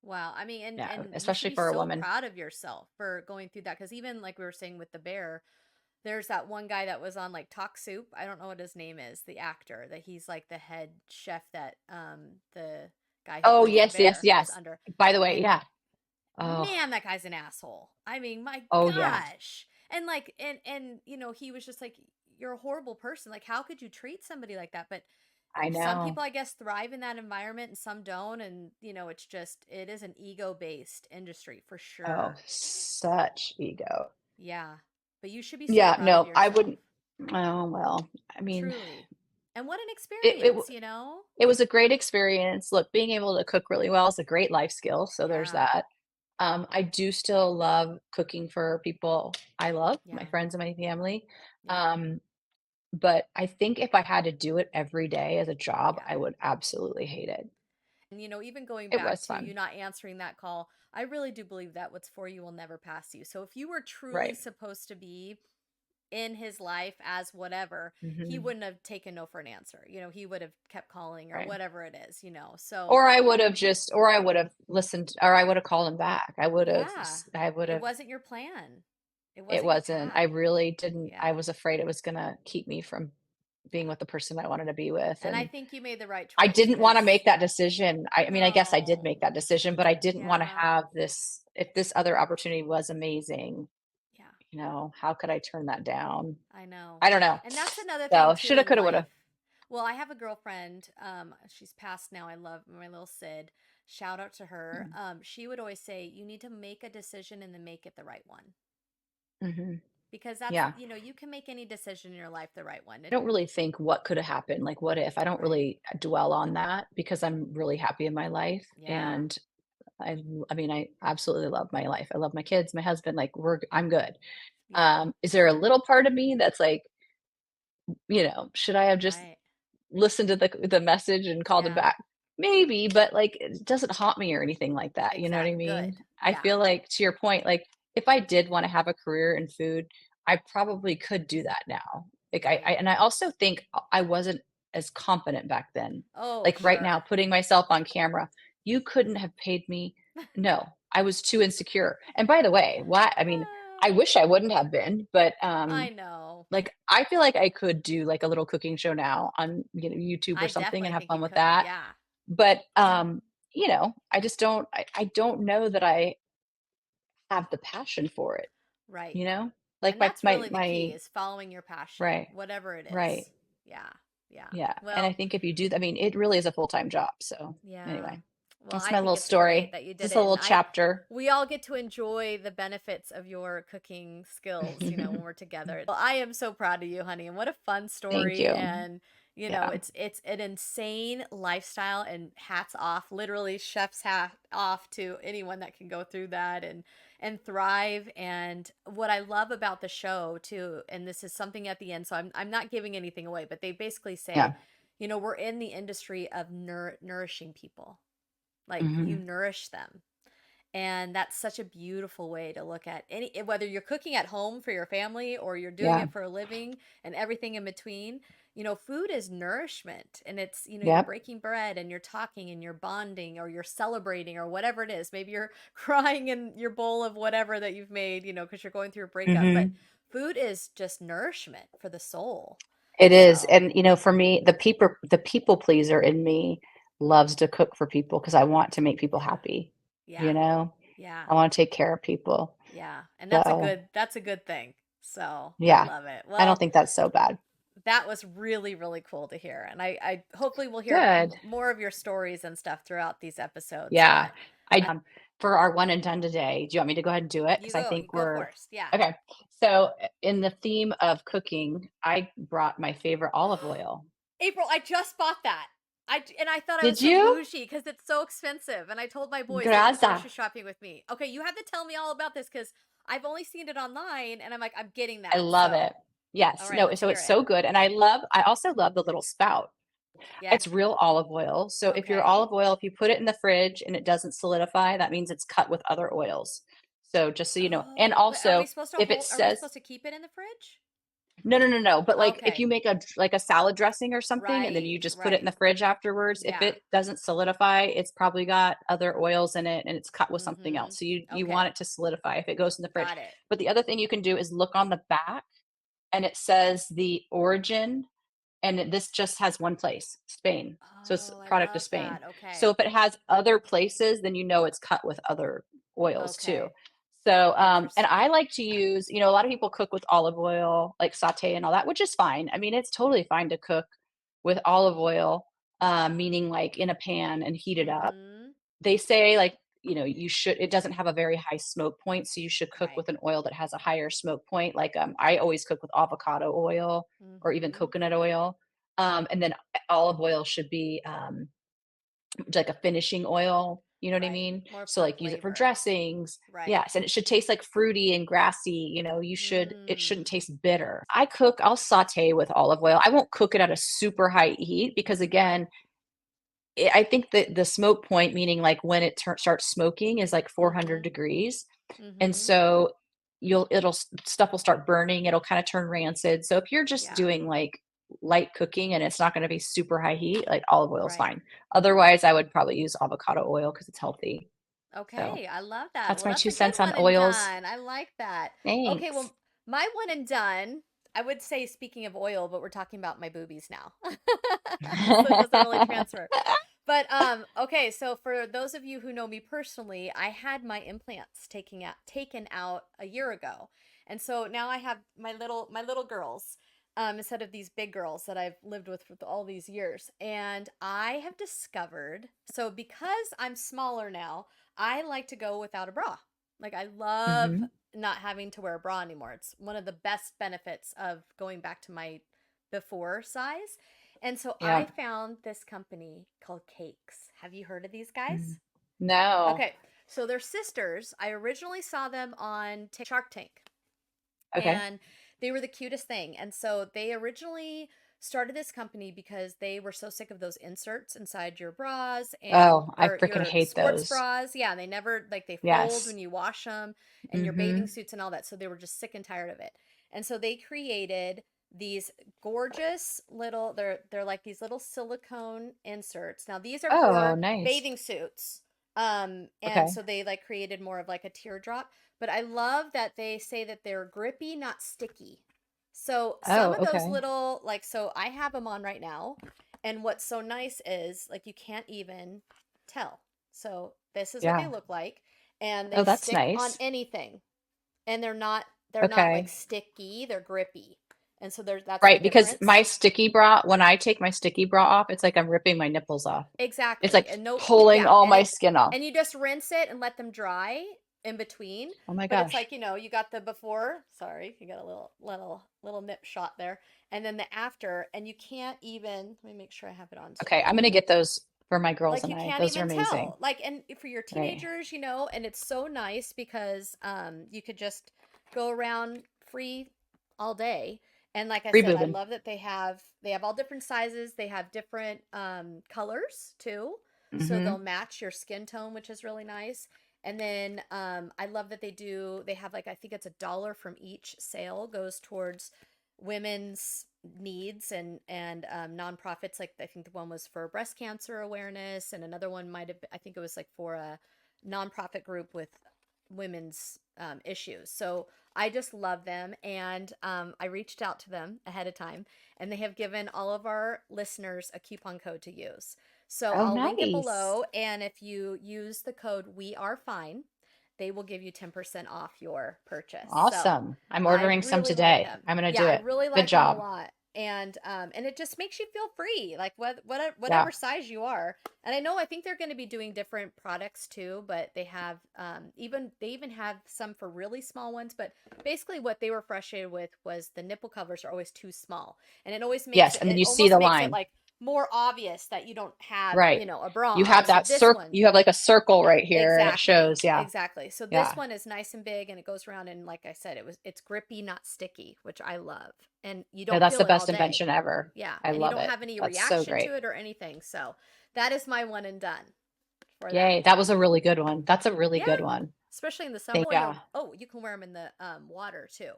Wow. I mean, and Yeah, you should especially be for a so woman. proud of yourself for going through that, because even like we were saying with the bear, there's that one guy that was on like Talk Soup. I don't know what his name is, the actor that he's like the head chef that the guy who Oh, plays the yes, yes, bear was yes. under. By the way, And yeah. Oh, man, that guy's an asshole. I mean, my oh yeah. gosh. And like and he was just like, you're a horrible person. Like how could you treat somebody like that? But I some know. people I guess thrive in that environment and some don't, and it is an ego-based industry for Oh, sure. such ego. Yeah. But you should be so Yeah, proud of no, I yourself. wouldn't. Oh, well, I mean, Truly. And what an it, it experience, you know? it was a great experience. Look, being able to cook really well is a great life skill. So there's Yeah. that. I do still love cooking for people I love, my Yeah. friends and my family. Yep. Um, but I think if I had to do it every day as a job, Yeah. I would absolutely hate it. And even going It back was to you fun. not answering that call, I really do believe that what's for you will never pass you. So if you were truly Right. supposed to be in his life as whatever, he Hmm. wouldn't have taken no for an answer. He would have kept calling or Right. whatever it is. So Or I would have listened, or I would have called him back. yeah, I would it have, wasn't your plan. It it wasn't your wasn't, I path. really didn't, I Yeah. was afraid it was going to keep me from being Yeah. with the person I wanted to be with. And I And think you made the right I choice didn't want to because make that decision. I mean, I guess I did no. make that decision, but I didn't want to Yeah. have this, if this other opportunity was amazing, Yeah. how could I turn that down? I know. I don't know. And that's another thing So too shoulda, in coulda, woulda. life. Well, I have a girlfriend, she's passed now. I love my little Sid. Shout out to her. She would always say, you need to make a decision and then make it the right one. Hmm. Because that's, Yeah. you can make any decision in your life the right one. I don't really think what could have happened, like what if. I don't Right. really dwell on that because I'm really happy in my life. Yeah. And I mean, I absolutely love my life. I love my kids, my husband, like I'm good. Yeah. Is there a little part of me that's like, should I have just Right. listened to the message and called him Yeah. back? Maybe, but like it doesn't haunt me or anything like that. You know what I Exact. mean? Good. I Yeah. feel like to your point, like if I did want to have a career in food, I probably could do that now. Like Right. and I also think I wasn't as confident back then. Oh, Like right sure. now, putting myself on camera, you couldn't have paid me. No, I was too insecure. And by the way, what I mean, I wish I wouldn't have been, but I know. like I feel like I could do like a little cooking show now on, YouTube or I something and definitely have think you fun with could. that. Yeah. But I just I don't know that I have the passion for it, Right. you know? Like And that's really the key my is following your passion, right, whatever it right. is. Yeah. Yeah. Yeah. And I Well, think if you do, I mean, it really is a full-time job. So yeah. anyway, Well, that's I my think little it's great story. that you did Just a it. And little I chapter. we all get to enjoy the benefits of your cooking skills, when we're together. Well, I am so proud of you, honey. And what a fun Thank story. you. And Yeah. it's an insane lifestyle, and hats off, literally chef's hat off to anyone that can go through that and thrive. And what I love about the show too, and this is something at the end, so I'm not giving anything away, but they basically say, Yeah. we're in the industry of nourishing people. Like, you Hmm. nourish them. And that's such a beautiful way to look at any, whether you're cooking at home for your family or you're doing Yeah. it for a living and everything in between. Food is nourishment, and it's, you're Yep. breaking bread and you're talking and you're bonding or you're celebrating or whatever it is. Maybe you're crying in your bowl of whatever that you've made, because you're going through a breakup. But Hmm. food is just nourishment for the soul. It is. So, And for me, the people pleaser in me loves to cook for people because I want to make people yeah, happy. yeah, You know, yeah. I want to take care of people. Yeah, and So, that's a good thing. So, I yeah, love it. I don't Well, think that's so bad. that was really, really cool to hear. And I hopefully we'll hear Good. more of your stories and stuff throughout these episodes. Yeah. But I for our one and done today, do you want me to go ahead and do it? Because I you think go we're first. Yeah. okay. So, in the theme of cooking, I brought my favorite olive oil. April, I just bought that. And I thought I was Did so you? bougie because it's so expensive. And I told my boys they went Graza. grocery shopping with me. Okay, you have to tell me all about this because I've only seen it online, and I'm like, I'm getting I that. love So, it. all Yes. right, No, let's so hear it's it. so good. And I also love the little spout. Yeah. It's real olive oil. So if your Okay. olive oil, if you put it in the fridge and it doesn't solidify, that means it's cut with other oils. So just so you know. And Oh, but also, if it are we says supposed to keep it in the fridge? no, no, no, no, but like if Okay. you make a salad dressing or something and then Right, you just put it in right. the fridge afterwards, if Yeah. it doesn't solidify, it's probably got other oils in it and it's cut with something Mm-hmm. else. So you want Okay. it to solidify if it goes in the fridge. Got it. But the other thing you can do is look on the back and it says the origin, and this just has one place, Spain. So it's Oh, I product of love Spain. that. So Okay. if it has other places, then it's cut with other oils too. Okay. So, and I Interesting. like to use, a lot of people cook with olive oil, like saute and all that, which is fine. I mean, it's totally fine to cook with olive oil, meaning like in a pan and heat it up. Mm-hmm. They say like, it doesn't have a very high smoke point. So you should cook Right. with an oil that has a higher smoke point. Like, I always cook with avocado oil or even Mm-hmm. coconut oil. And then olive oil should be, like a finishing oil, you know what I Right. mean? More So for like use it for flavor. dressings. Right. Yes, and it should taste like fruity and grassy, it shouldn't Mm. taste bitter. I'll saute with olive oil. I won't cook it at a super high heat because Right. again, I think that the smoke point, meaning like when it starts smoking, is like 400 Mm-hmm. degrees. And Mm-hmm. so stuff will start burning. It'll kind of turn rancid. So if you're just Yeah. doing like light cooking and it's not going to be super high heat, like olive oil is Right. fine. Otherwise, I would probably use avocado oil because it's healthy. So Okay, I love that. that's Well, my that's two a good cents on one and oils. done. I like that. Okay, Thanks. well, my one and done, I would say speaking of oil, but we're talking about my boobies now. So it doesn't really transfer. But okay, so for those of you who know me personally, I had my implants taken out a year ago. And so now I have my little girls instead of these big girls that I've lived with for all these years. And I have discovered, so because I'm smaller now, I like to go without a bra. Like, I love Hmm. not having to wear a bra anymore. It's one of the best benefits of going back to my before size. And so I Yep. found this company called Cakes. Have you heard of these Mm. guys? No. Okay, so they're sisters. I originally saw them on Shark Tank, Okay. and they were the cutest thing. And so they originally started this company because they were so sick of those inserts inside your bras and Oh, I or freaking your hate sports those. bras. Yeah, and they never, like, they fold Yes. when you wash them, and your bathing Hmm. suits and all that. So they were just sick and tired of it. And so they created these gorgeous little, they're like these little silicone inserts. Now these are Oh, for nice. bathing suits. And Okay. so they like created more of like a teardrop. But I love that they say that they're grippy, not sticky. So some Oh, of those okay. little, like, so I have them on right now. And what's so nice is like you can't even tell. So this is what they Yeah. look like. And Oh, they that's stick on nice. anything. And they're not like Okay. sticky, they're grippy. And so that's the Right, because my difference. sticky bra, when I take my sticky bra off, it's like I'm ripping my nipples off. It's Exactly. like And no, pulling yeah, all my skin off. and you just rinse it and let them dry in between. Oh my But it's gosh. like, you got the before, sorry, you got a little nip shot there, and then the after, and you can't even, let me make sure I have it on Okay, I'm gonna screen. get those for my girls Like and you I. can't Those are even amazing. tell. Like, and for your Right. teenagers, and it's so nice because you could just go around free all day. And like I Free said, I boobin. love that they have all different sizes. They have different colors too. So Mm-hmm. they'll match your skin tone, which is really nice. And then I love that they have like, I think it's $1 from each sale goes towards women's needs and nonprofits. Like I think the one was for breast cancer awareness, and another one might have, I think it was like for a nonprofit group with women's issues. So I just love them, and I reached out to them ahead of time, and they have given all of our listeners a coupon code to use. So Oh, I'll link it nice. below, and if you use the code We Are Fine, they will give you 10% off your purchase. So Awesome. I'm I ordering some really like today. them. I'm gonna Yeah, do I it. really Good like them a job. lot. And it just makes you feel free, like Yeah. whatever size you are. And I think they're going to be doing different products too, but they have they even have some for really small ones. But basically, what they were frustrated with was the nipple covers are always too small, and it always makes Yes, it and then it you see almost the makes it line. like more obvious that you don't have Right. a bra You on. have So that this circle, one, you have like a circle right here and it exactly, shows, yeah. exactly. So this Yeah. one is nice and big, and it goes around, and like I said, it's grippy, not sticky, which I love. And you No, don't that's the feel it all best day. invention ever. Yeah, I and you love don't it. have any That's so reaction great. to it or anything. So that is my one and done for that. Yay. That was a really good one. That's a really Yeah, good one. especially in the summer. Thank Oh, and yeah. you can wear them in the water too.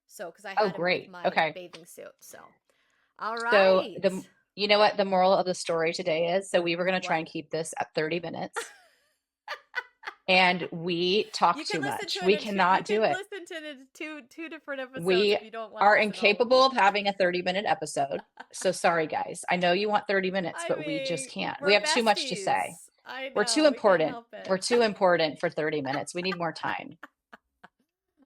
So because I Oh, had them with great. my Okay. bathing suit. So all So right. you know what the moral of the story today is? So we were going to try What? and keep this at 30 minutes and we talk You can too listen much. to it We in two. You cannot can do it. listen to it in two different episodes We if you don't want to are listen all of incapable them. of having a 30-minute episode. So sorry, guys. I know you want 30 minutes, I but we mean, just can't. We we're have too much to besties. say. I We're too know, we can't important. help it. We're too important for 30 minutes. We need more time.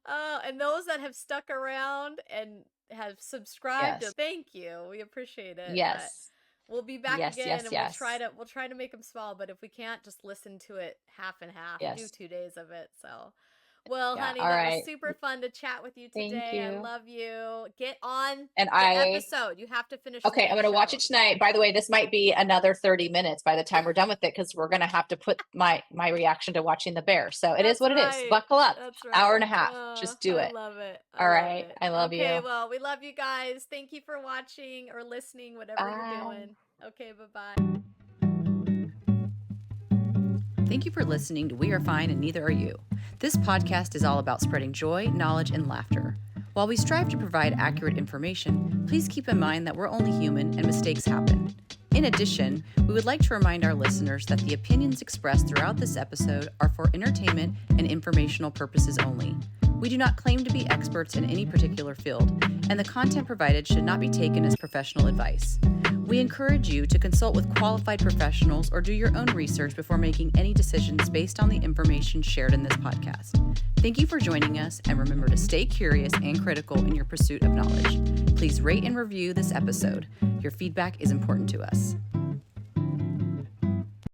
Oh, and those that have stuck around and have subscribed, Yes. thank you. We appreciate it. But Yes. we'll be back Yes, again, yes, and yes. we'll try to make them small. But if we can't, just listen to it half and half. Do Yes. 2 days of it. So, well, Yeah. honey, All that was right. super fun to chat with you Thank today. I you. love you. Get on And the I episode. You have to finish Okay, I'm tonight's going to watch show. it tonight. By the way, this might be another 30 minutes by the time we're done with it because we're going to have to put my reaction to watching the bear. So it is That's what it is. right. Buckle up. That's Hour right. and a half. Oh, Just do I it. love it. I All love right. it. I love Okay, you. well, we love you guys. Thank you for watching or listening, whatever you're Bye. doing. Okay, bye-bye. Thank you for listening to We Are Fine and Neither Are You. This podcast is all about spreading joy, knowledge, and laughter. While we strive to provide accurate information, please keep in mind that we're only human and mistakes happen. In addition, we would like to remind our listeners that the opinions expressed throughout this episode are for entertainment and informational purposes only. We do not claim to be experts in any particular field, and the content provided should not be taken as professional advice. We encourage you to consult with qualified professionals or do your own research before making any decisions based on the information shared in this podcast. Thank you for joining us, and remember to stay curious and critical in your pursuit of knowledge. Please rate and review this episode. Your feedback is important to us.